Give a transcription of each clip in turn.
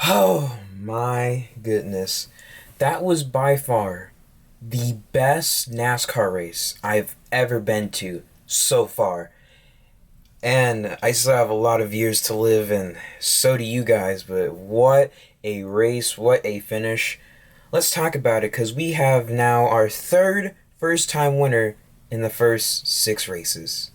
Oh my goodness. That was by far the best NASCAR race I've ever been to so far. And I still have a lot of years to live, and so do you guys, but what a race, what a finish. Let's talk about it because we have now our third first time winner in the first six races.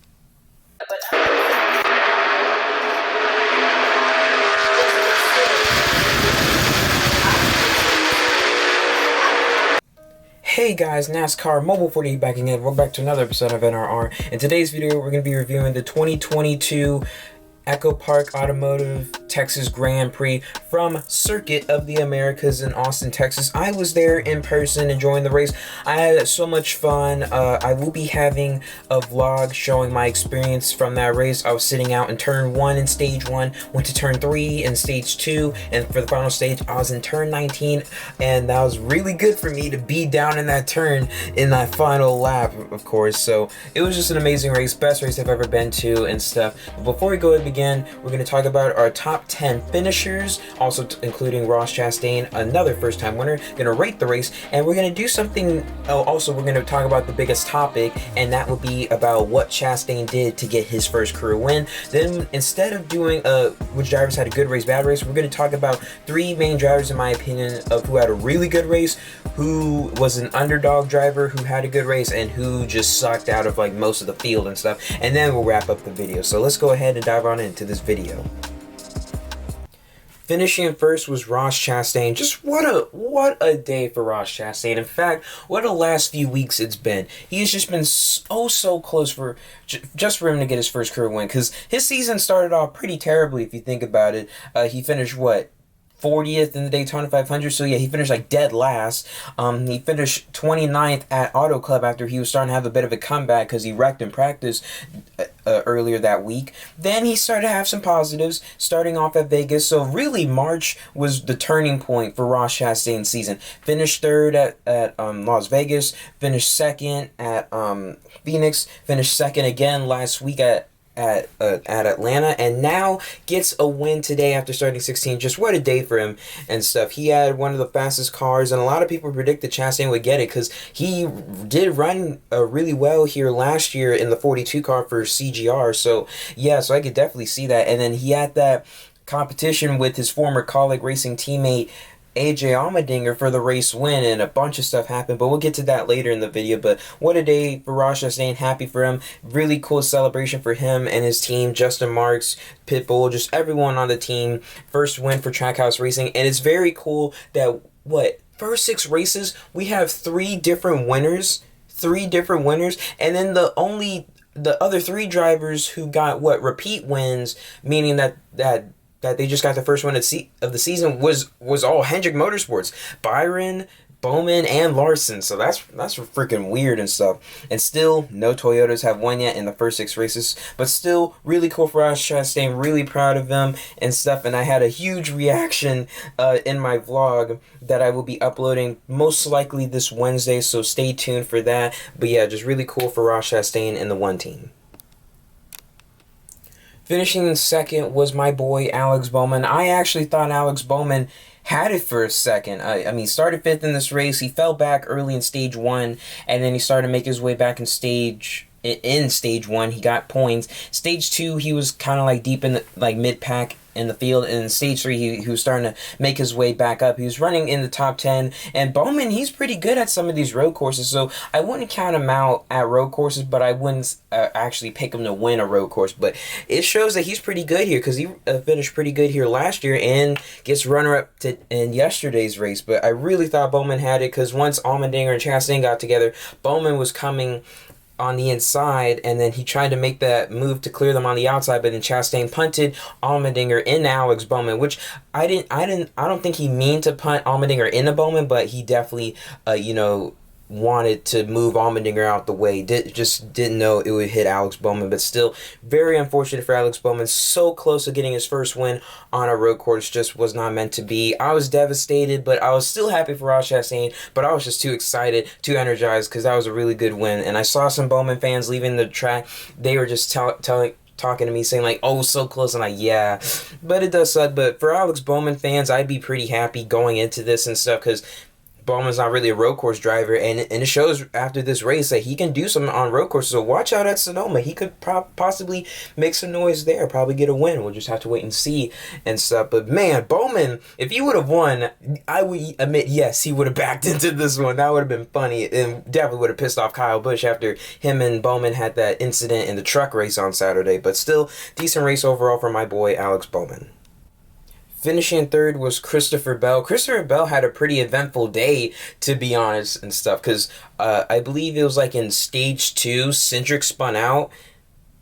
Hey guys, NASCAR Mobile 48 back again. Welcome back to another episode of NRR. In today's video, we're going to be reviewing the 2022 EchoPark Automotive Texas Grand Prix from Circuit of the Americas in Austin, Texas. I was there in person enjoying the race. I had so much fun. I will be having a vlog showing my experience from that race. I was sitting out in turn 1 in stage 1, went to turn 3 in stage 2, and for the final stage I was in turn 19, and that was really good for me to be down in that turn in that final lap, of course. So it was just an amazing race, best race I've ever been to and stuff. But before we go and begin, we're going to talk about our top 10 finishers, also including Ross Chastain, another first-time winner. Going to rate the race, and we're going to do something. Also, we're going to talk about the biggest topic, and that would be about what Chastain did to get his first career win. Then, instead of doing which drivers had a good race, bad race, we're going to talk about three main drivers, in my opinion, of who had a really good race, who was an underdog driver who had a good race, and who just sucked out of like most of the field and stuff. And then we'll wrap up the video. So let's go ahead and dive on into this video. Finishing first was Ross Chastain. Just what a day for Ross Chastain. In fact, what a last few weeks it's been. He's just been so close for just for him to get his first career win, because his season started off pretty terribly if you think about it. He finished 40th in the Daytona 500, so yeah, he finished like dead last. He finished 29th at Auto Club after he was starting to have a bit of a comeback because he wrecked in practice earlier that week. Then he started to have some positives, starting off at Vegas. So really, March was the turning point for Ross Chastain's season. Finished third at Las Vegas, finished second at Phoenix, finished second again last week at Atlanta, and now gets a win today after starting 16. Just what a day for him and stuff. He had one of the fastest cars, and a lot of people predicted Chastain would get it because he did run really well here last year in the 42 car for CGR. So yeah, so I could definitely see that. And then he had that competition with his former colleague, racing teammate Adrian Madinger, for the race win, and a bunch of stuff happened, but we'll get to that later in the video. But what a day for Ross Chastain. Happy for him. Really cool celebration for him and his team, Justin Marks, Pitbull, just everyone on the team. First win for Trackhouse Racing, and it's very cool that first six races we have three different winners, and then the other three drivers who got repeat wins, meaning that they just got the first win of the season was all Hendrick Motorsports, Byron, Bowman, and Larson. So that's freaking weird and stuff. And still, no Toyotas have won yet in the first six races. But still, really cool for Ross Chastain. Really proud of them and stuff. And I had a huge reaction in my vlog that I will be uploading most likely this Wednesday. So stay tuned for that. But yeah, just really cool for Ross Chastain and the one team. Finishing in second was my boy Alex Bowman. I actually thought Alex Bowman had it for a second. I mean, started fifth in this race. He fell back early in stage 1, and then he started to make his way back in stage 1. He got points. Stage 2, he was kind of like deep in the mid-pack in the field, and in stage 3 he was starting to make his way back up. He was running in the top 10, and Bowman, he's pretty good at some of these road courses, so I wouldn't count him out at road courses, but I wouldn't actually pick him to win a road course. But it shows that he's pretty good here, because he finished pretty good here last year and gets runner-up in yesterday's race. But I really thought Bowman had it, because once Allmendinger and Chastain got together, Bowman was coming on the inside, and then he tried to make that move to clear them on the outside, but then Chastain punted Allmendinger into Alex Bowman, which I don't think he meant to punt Allmendinger into Bowman, but he definitely wanted to move Allmendinger out the way. Just didn't know it would hit Alex Bowman, but still very unfortunate for Alex Bowman. So close to getting his first win on a road course, just was not meant to be. I was devastated, but I was still happy for Ross Chastain, but I was just too excited, too energized, because that was a really good win. And I saw some Bowman fans leaving the track. They were just talking to me saying like, "Oh, so close," and like, yeah, but it does suck. But for Alex Bowman fans, I'd be pretty happy going into this and stuff because Bowman's not really a road course driver, and it shows after this race that he can do something on road courses. So watch out at Sonoma. He could possibly make some noise there, probably get a win. We'll just have to wait and see and stuff. But man, Bowman, if he would have won, I would admit, yes, he would have backed into this one. That would have been funny, and definitely would have pissed off Kyle Busch after him and Bowman had that incident in the truck race on Saturday. But still, decent race overall for my boy Alex Bowman. Finishing third was Christopher Bell. Christopher Bell had a pretty eventful day, to be honest, and stuff, because I believe it was like in stage 2, Cindric spun out,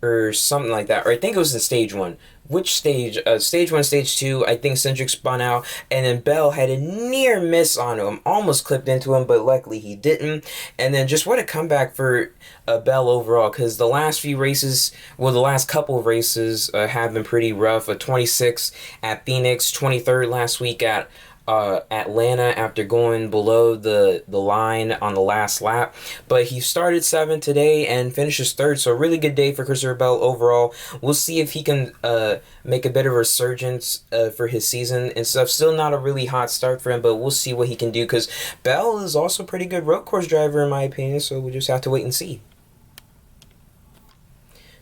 or something like that, or I think it was in stage 1. Which stage? Stage 1, stage 2, I think Cindric spun out, and then Bell had a near miss on him, almost clipped into him, but luckily he didn't. And then just what a comeback for Bell overall, because the last few races, well, the last couple of races have been pretty rough. A 26 at Phoenix, 23rd last week at Atlanta after going below the line on the last lap. But he started 7th today and finishes 3rd, so a really good day for Christopher Bell overall. We'll see if he can make a bit of a resurgence for his season and stuff. Still not a really hot start for him, but we'll see what he can do because Bell is also a pretty good road course driver in my opinion, so we'll just have to wait and see.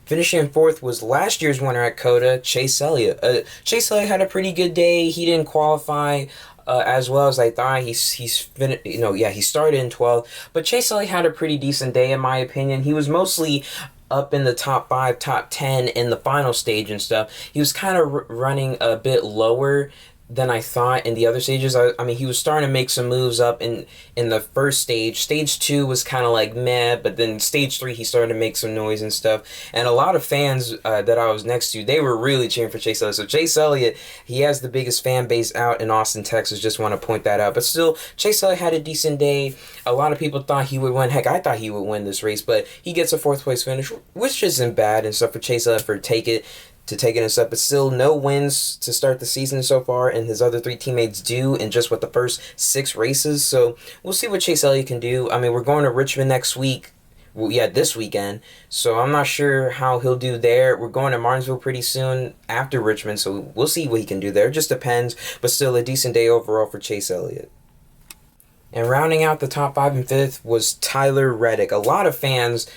Finishing 4th was last year's winner at COTA, Chase Elliott. Chase Elliott had a pretty good day. He didn't qualify as well as I thought. He started in 12th, but Chase Elliott had a pretty decent day in my opinion. He was mostly up in the top 5, top 10 in the final stage and stuff. He was kind of running a bit lower than I thought in the other stages. I mean, he was starting to make some moves up in the first stage. Stage 2 was kind of like meh, but then stage 3 he started to make some noise and stuff. And a lot of fans that I was next to, they were really cheering for Chase Elliott. So Chase Elliott, he has the biggest fan base out in Austin, Texas. Just want to point that out. But still, Chase Elliott had a decent day. A lot of people thought he would win. Heck, I thought he would win this race, but he gets a 4th place finish, which isn't bad and stuff for Chase Elliott for taking us up, but still no wins to start the season so far, and his other 3 teammates do in just the first 6 races. So we'll see what Chase Elliott can do. I mean, we're going to Richmond next week. Well, yeah, this weekend. So I'm not sure how he'll do there. We're going to Martinsville pretty soon after Richmond, so we'll see what he can do there. It just depends, but still a decent day overall for Chase Elliott. And rounding out the top 5 and 5th was Tyler Reddick. A lot of fans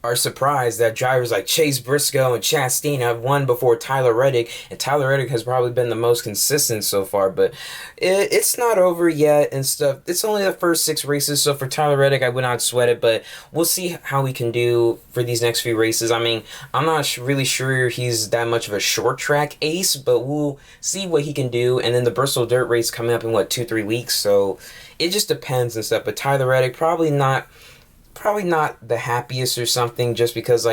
are surprised that drivers like Chase Briscoe and Chastain have won before Tyler Reddick, and Tyler Reddick has probably been the most consistent so far, but it's not over yet and stuff. It's only the first 6 races, so for Tyler Reddick, I would not sweat it, but we'll see how he can do for these next few races. I mean, I'm not really sure he's that much of a short track ace, but we'll see what he can do, and then the Bristol Dirt Race coming up in 2-3 weeks, so it just depends and stuff, but Tyler Reddick probably not the happiest or something, just because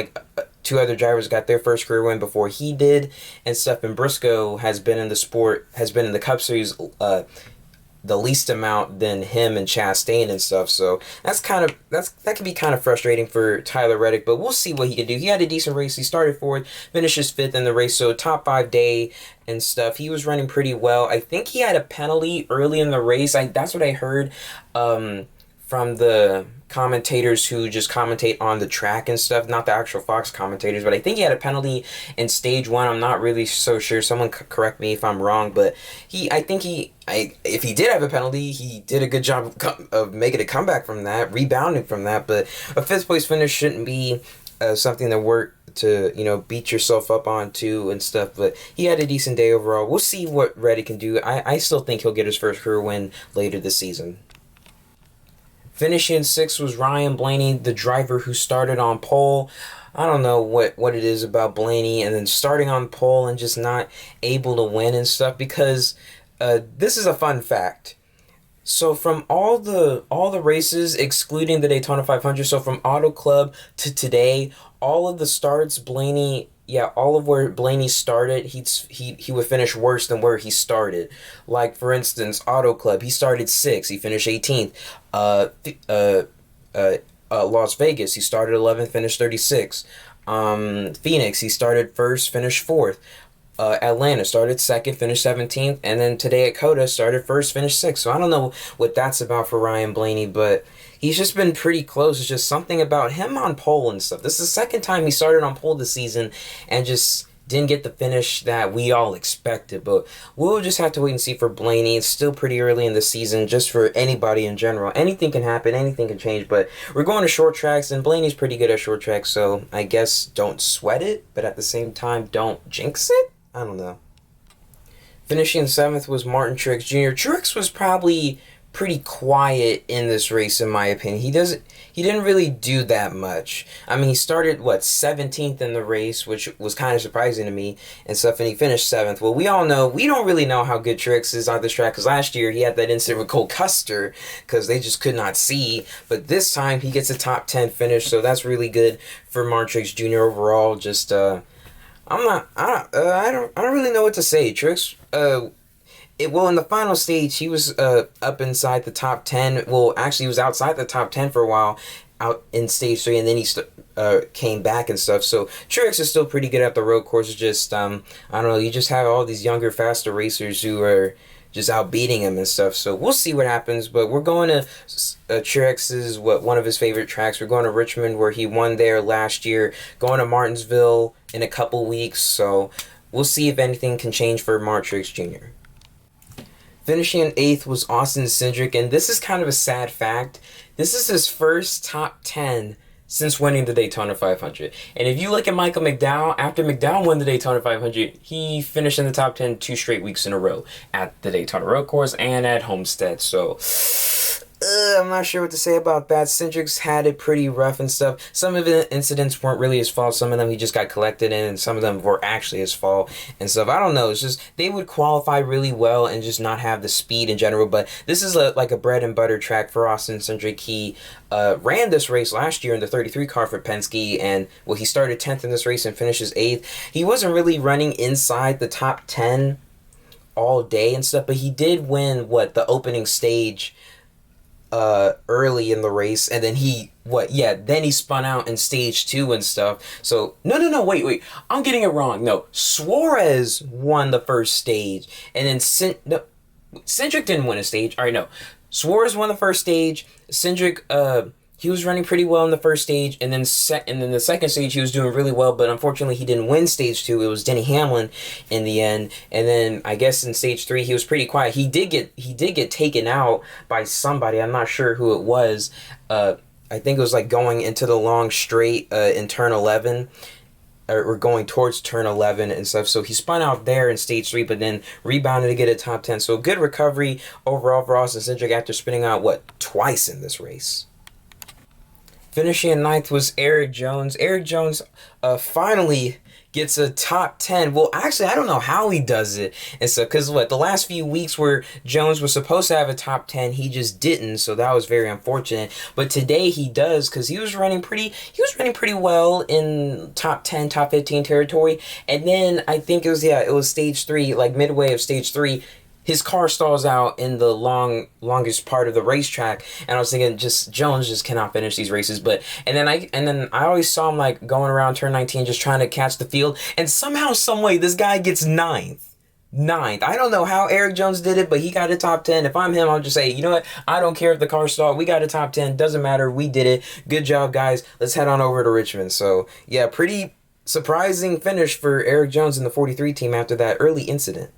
2 other drivers got their first career win before he did and stuff, and Briscoe has been in the Cup Series the least amount than him and Chastain and stuff, so that can be kind of frustrating for Tyler Reddick, but we'll see what he can do. He had a decent race. He started 4th, finishes 5th in the race, so top 5 day and stuff. He was running pretty well. I think he had a penalty early in the race. That's what I heard from the commentators who just commentate on the track and stuff, not the actual Fox commentators, but I think he had a penalty in stage 1. I'm not really so sure. Someone correct me if I'm wrong, but if he did have a penalty, he did a good job of making a comeback from that, rebounding from that, but a 5th place finish shouldn't be something to beat yourself up on too and stuff, but he had a decent day overall. We'll see what Reddick can do. I still think he'll get his first career win later this season. Finishing 6th was Ryan Blaney, the driver who started on pole. I don't know what it is about Blaney and then starting on pole and just not able to win and stuff, because this is a fun fact. So from all the races, excluding the Daytona 500, so from Auto Club to today, all of the starts all of where Blaney started, he would finish worse than where he started. Like, for instance, Auto Club, he started 6th, he finished 18th. Las Vegas, he started 11th, finished 36th. Phoenix, he started 1st, finished 4th. Atlanta started second, finished 17th, and then today at Coda started first, finished sixth. So I don't know what that's about for Ryan Blaney, but he's just been pretty close. It's just something about him on pole and stuff. This is the second time he started on pole this season and just didn't get the finish that we all expected. But we'll just have to wait and see for Blaney. It's still pretty early in the season, just for anybody in general. Anything can happen, anything can change, but we're going to short tracks, and Blaney's pretty good at short tracks, so I guess don't sweat it, but at the same time, don't jinx it? I don't know. Finishing seventh was Martin Truex Jr. Truex was probably pretty quiet in this race, in my opinion. He didn't really do that much. I mean, he started 17th in the race, which was kind of surprising to me and stuff, and he finished 7th. Well, we don't really know how good Truex is on this track, because last year he had that incident with Cole Custer because they just could not see, but this time he gets a top 10 finish, so that's really good for Martin Truex Jr. overall. Just I don't really know what to say. Truex, in the final stage, he was up inside the top 10. Well, actually, he was outside the top 10 for a while, out in stage 3, and then he came back and stuff. So Truex is still pretty good at the road course. Just I don't know. You just have all these younger, faster racers who are just outbeating him and stuff. So we'll see what happens. But we're going to Truex's one of his favorite tracks. We're going to Richmond, where he won there last year. Going to Martinsville in a couple weeks. So we'll see if anything can change for Martin Truex Jr. Finishing in 8th was Austin Cindric, and this is kind of a sad fact. This is his first top 10 since winning the Daytona 500. And if you look at Michael McDowell, after McDowell won the Daytona 500, he finished in the top 10 2 straight weeks in a row at the Daytona Road Course and at Homestead. So I'm not sure what to say about that. Cindric's had it pretty rough and stuff. Some of the incidents weren't really his fault. Some of them he just got collected in, and some of them were actually his fault and stuff. I don't know. It's just they would qualify really well and just not have the speed in general. But this is like a bread and butter track for Austin Cindric. He ran this race last year in the 33 car for Penske, and he started 10th in this race and finishes 8th. He wasn't really running inside the top 10 all day and stuff, but he did win the opening stage early in the race, and then then he spun out in stage 2 and stuff. So wait, I'm getting it wrong. No, Suarez won the first stage, and then Cindric didn't win a stage. All right, no, Suarez won the first stage. Cindric he was running pretty well in the first stage, and then the second stage he was doing really well, but unfortunately he didn't win stage 2. It was Denny Hamlin in the end, and then I guess in stage 3 he was pretty quiet. He did get taken out by somebody. I'm not sure who it was. I think it was going into the long straight in turn 11. Or going towards turn 11 and stuff. So he spun out there in stage 3, but then rebounded to get a top 10. So good recovery overall for Austin Cindric after spinning out twice in this race. Finishing in 9th was Eric Jones. Eric Jones finally gets a top 10. Well, actually, I don't know how he does it. And so, because the last few weeks where Jones was supposed to have a top 10, he just didn't. So that was very unfortunate. But today he does, because he was running pretty well in top 10, top 15 territory. And then I think it was stage 3, midway of stage 3. His car stalls out in the longest part of the racetrack, and I was thinking, Jones just cannot finish these races. And then I always saw him going around turn 19, just trying to catch the field, and somehow, some way, this guy gets 9th. I don't know how Eric Jones did it, but he got a top 10. If I'm him, I'll just say, you know what? I don't care if the car stalled. We got a top 10. Doesn't matter. We did it. Good job, guys. Let's head on over to Richmond. So yeah, pretty surprising finish for Eric Jones in the 43 team after that early incident.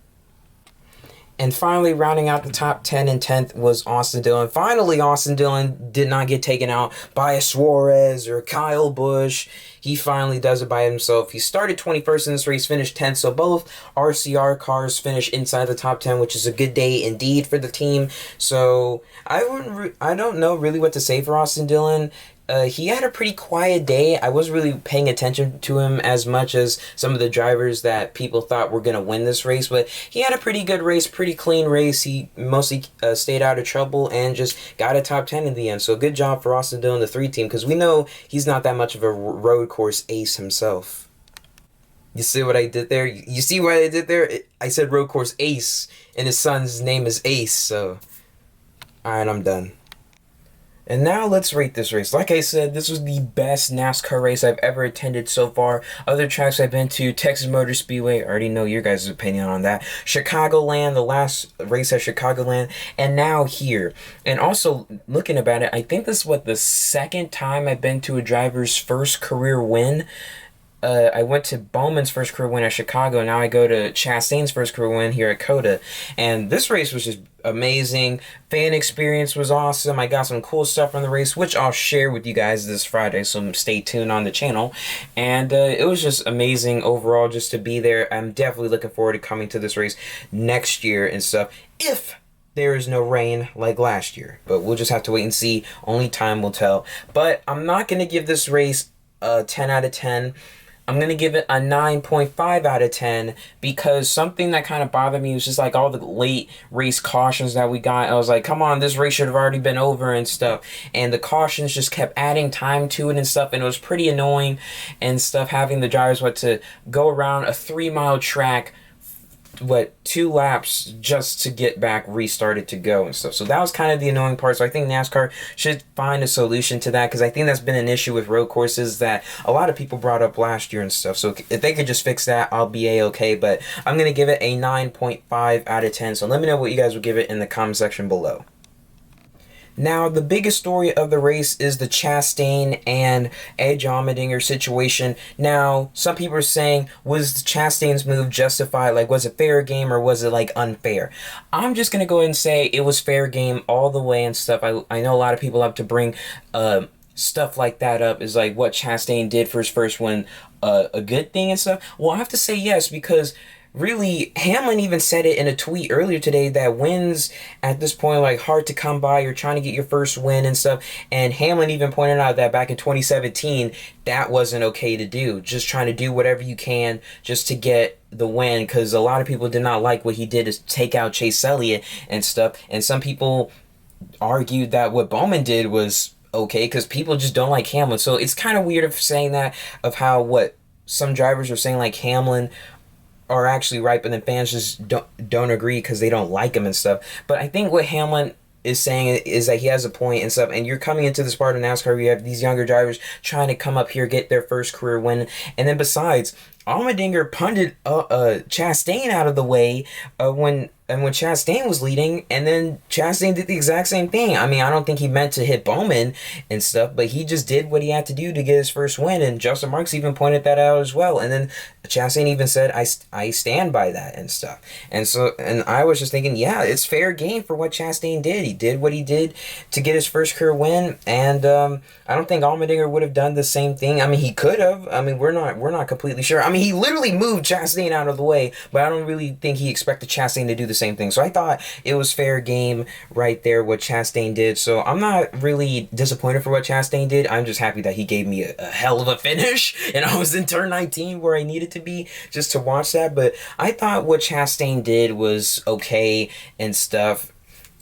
And finally, rounding out the top 10 and 10th was Austin Dillon. Finally, Austin Dillon did not get taken out by a Suarez or Kyle Busch. He finally does it by himself. He started 21st in this race, finished 10th. So both RCR cars finished inside the top 10, which is a good day indeed for the team. So I don't know really what to say for Austin Dillon. He had a pretty quiet day. I wasn't really paying attention to him as much as some of the drivers that people thought were going to win this race, but he had a pretty good race, pretty clean race. He mostly stayed out of trouble and just got a top 10 in the end. So good job for Austin Dillon, the 3 team, because we know he's not that much of a road course ace himself. You see what I did there? You see what I did there? I said road course ace, and his son's name is Ace, so... Alright, I'm done. And now let's rate this race. Like I said, this was the best NASCAR race I've ever attended so far. Other tracks I've been to, Texas Motor Speedway, I already know your guys' opinion on that. Chicagoland, the last race at Chicagoland, and now here. And also, looking about it, I think this is the second time I've been to a driver's first career win. I went to Bowman's first career win at Chicago. Now I go to Chastain's first career win here at COTA. And this race was just amazing. Fan experience was awesome. I got some cool stuff from the race, which I'll share with you guys this Friday, so stay tuned on the channel. And it was just amazing overall just to be there. I'm definitely looking forward to coming to this race next year and stuff, if there is no rain like last year. But we'll just have to wait and see. Only time will tell. But I'm not going to give this race a 10 out of 10. I'm going to give it a 9.5 out of 10 because something that kind of bothered me was just like all the late race cautions that we got. I was like, come on, this race should have already been over and stuff. And the cautions just kept adding time to it and stuff. And it was pretty annoying and stuff, having the drivers to go around a 3-mile track, 2 laps just to get back restarted to go and stuff. So that was kind of the annoying part. So I think NASCAR should find a solution to that, because I think that's been an issue with road courses that a lot of people brought up last year and stuff. So if they could just fix that, I'll be a-okay. But I'm going to give it a 9.5 out of 10. So let me know what you guys would give it in the comment section below. Now, the biggest story of the race is the Chastain and Adrian Madinger situation. Now, some people are saying, was Chastain's move justified? Like, was it fair game or was it, like, unfair? I'm just going to go ahead and say it was fair game all the way and stuff. I know a lot of people have to bring stuff like that up, is like what Chastain did for his first win a good thing and stuff. Well, I have to say yes, because really, Hamlin even said it in a tweet earlier today that wins at this point like hard to come by. You're trying to get your first win and stuff. And Hamlin even pointed out that back in 2017, that wasn't okay to do. Just trying to do whatever you can just to get the win, because a lot of people did not like what he did to take out Chase Elliott and stuff. And some people argued that what Bowman did was okay because people just don't like Hamlin. So it's kind of weird of saying that, of how some drivers are saying like Hamlin are actually right, but then fans just don't agree because they don't like him and stuff. But I think what Hamlin is saying is that he has a point and stuff, and you're coming into this part of NASCAR where you have these younger drivers trying to come up here, get their first career win, and then besides, Allmendinger punted Chastain out of the way when Chastain was leading, and then Chastain did the exact same thing. I mean, I don't think he meant to hit Bowman and stuff, but he just did what he had to do to get his first win, and Justin Marks even pointed that out as well. And then Chastain even said, I stand by that and stuff. And I was just thinking, yeah, it's fair game for what Chastain did. He did what he did to get his first career win, and I don't think Allmendinger would have done the same thing. I mean, he could have. I mean, we're not completely sure. I mean, he literally moved Chastain out of the way, but I don't really think he expected Chastain to do the same thing. So I thought it was fair game right there what Chastain did. So I'm not really disappointed for what Chastain did. I'm just happy that he gave me a hell of a finish, and I was in turn 19 where I needed to be just to watch that. But I thought what Chastain did was okay and stuff.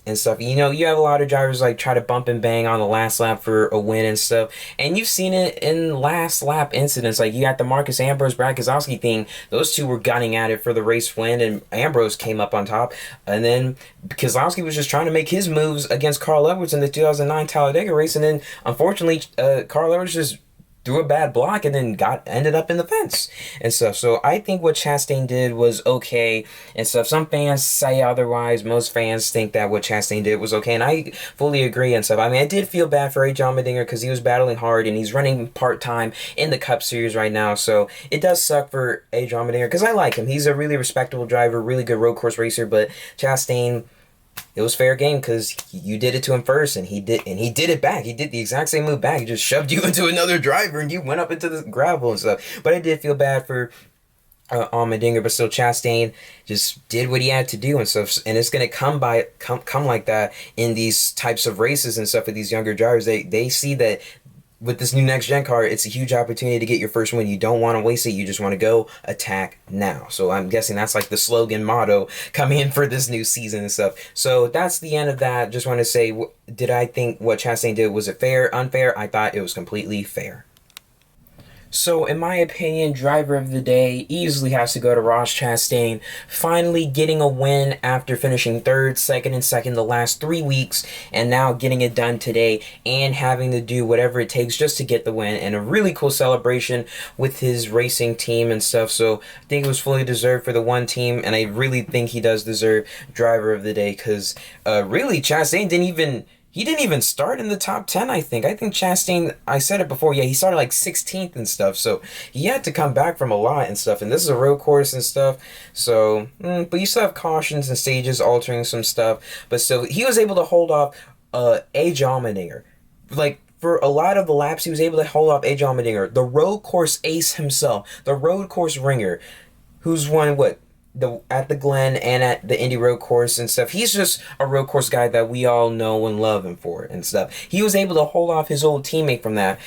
You know, you have a lot of drivers like try to bump and bang on the last lap for a win and stuff, and you've seen it in last lap incidents. Like you got the Marcus Ambrose Brad Keselowski thing; those two were gunning at it for the race win, and Ambrose came up on top, and then Keselowski was just trying to make his moves against Carl Edwards in the 2009 Talladega race, and then unfortunately Carl Edwards just threw a bad block and then ended up in the fence and stuff. So I think what Chastain did was okay and stuff. Some fans say otherwise. Most fans think that what Chastain did was okay, and I fully agree and stuff. I mean, I did feel bad for Adrian Madinger because he was battling hard and he's running part-time in the Cup Series right now. So it does suck for Adrian Madinger because I like him. He's a really respectable driver, really good road course racer, but Chastain, it was fair game because you did it to him first, and he did it back. He did the exact same move back. He just shoved you into another driver, and you went up into the gravel and stuff. But I did feel bad for Allmendinger, but still Chastain just did what he had to do and stuff. And it's gonna come like that in these types of races and stuff with these younger drivers. They see that with this new next gen car, it's a huge opportunity to get your first win. You don't want to waste it. You just want to go attack now. So I'm guessing that's like the slogan motto coming in for this new season and stuff. So that's the end of that. Just want to say, did I think what Chastain did, was it fair, unfair? I thought it was completely fair. So, in my opinion, driver of the day easily has to go to Ross Chastain, finally getting a win after finishing third, second, and second the last 3 weeks, and now getting it done today and having to do whatever it takes just to get the win, and a really cool celebration with his racing team and stuff. So, I think it was fully deserved for the one team, and I really think he does deserve driver of the day because really, Chastain didn't even start in the top 10, I think. I think Chastain, I said it before, yeah, he started like 16th and stuff, so he had to come back from a lot and stuff, and this is a road course and stuff, so, but you still have cautions and stages altering some stuff, but still, he was able to hold off Adrian Madinger. Like, for a lot of the laps, he was able to hold off Adrian Madinger, the road course ace himself, the road course ringer, who's won, what, at the Glen and at the Indy road course and stuff. He's just a road course guy that we all know and love him for and stuff. He was able to hold off his old teammate from that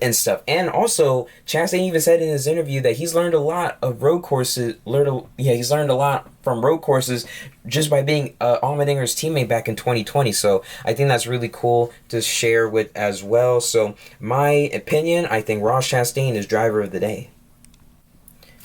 and stuff. And also, Chastain even said in his interview that he's learned a lot of road courses. He's learned a lot from road courses just by being Allmendinger's teammate back in 2020. So I think that's really cool to share with as well. So my opinion, I think Ross Chastain is driver of the day.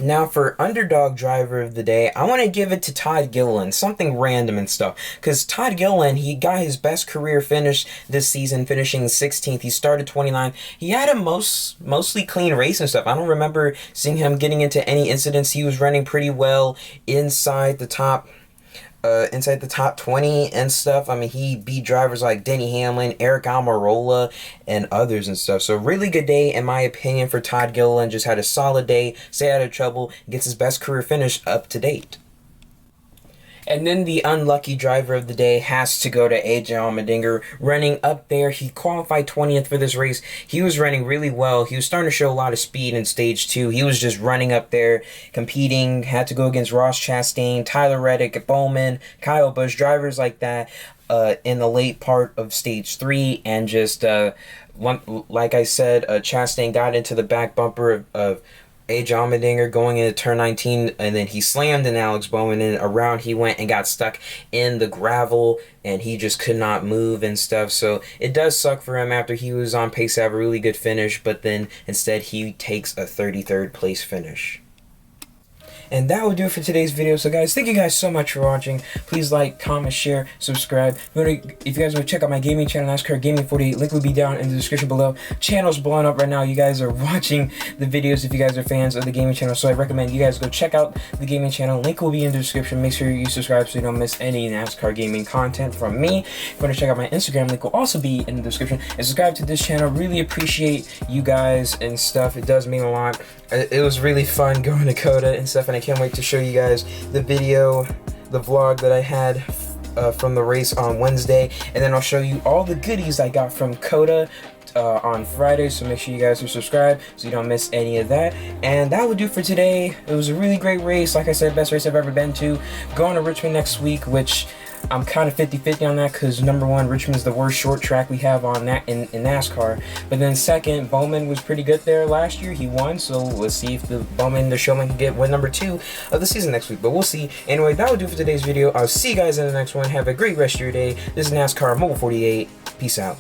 Now for underdog driver of the day, I want to give it to Todd Gillan, something random and stuff. Because Todd Gillan, he got his best career finish this season, finishing 16th. He started 29th. He had a mostly clean race and stuff. I don't remember seeing him getting into any incidents. He was running pretty well inside the top 20 and stuff. I mean, he beat drivers like Denny Hamlin, Eric Almirola, and others and stuff. So really good day, in my opinion, for Todd Gillan. Just had a solid day, stay out of trouble, gets his best career finish up to date. And then the unlucky driver of the day has to go to Adrian Madinger, running up there. He qualified 20th for this race. He was running really well. He was starting to show a lot of speed in stage 2. He was just running up there, competing, had to go against Ross Chastain, Tyler Reddick, Bowman, Kyle Busch, drivers like that in the late part of stage 3. And just, like I said, Chastain got into the back bumper of Adrian Madinger going into turn 19, and then he slammed in Alex Bowman, and around he went and got stuck in the gravel, and he just could not move and stuff. So it does suck for him after he was on pace to have a really good finish, but then instead he takes a 33rd place finish. And that will do it for today's video. So guys, thank you guys so much for watching. Please like, comment, share, subscribe. If you guys want to check out my gaming channel, NASCAR Gaming 48, link will be down in the description below. Channel's blowing up right now. You guys are watching the videos if you guys are fans of the gaming channel. So I recommend you guys go check out the gaming channel. Link will be in the description. Make sure you subscribe so you don't miss any NASCAR gaming content from me. If you want to check out my Instagram, link will also be in the description. And subscribe to this channel. Really appreciate you guys and stuff. It does mean a lot. It was really fun going to COTA and stuff, and I can't wait to show you guys the video, the vlog that I had from the race on Wednesday, and then I'll show you all the goodies I got from COTA on Friday, so make sure you guys are subscribed so you don't miss any of that. And that would do for today. It was a really great race. Like I said, best race I've ever been to. Going to Richmond next week, which I'm kind of 50-50 on that because number one, Richmond's the worst short track we have on that in NASCAR. But then second, Bowman was pretty good there last year. He won, so let's see if the Bowman, the showman, can get win number 2 of the season next week. But we'll see. Anyway, that will do for today's video. I'll see you guys in the next one. Have a great rest of your day. This is NASCAR Mobile 48. Peace out.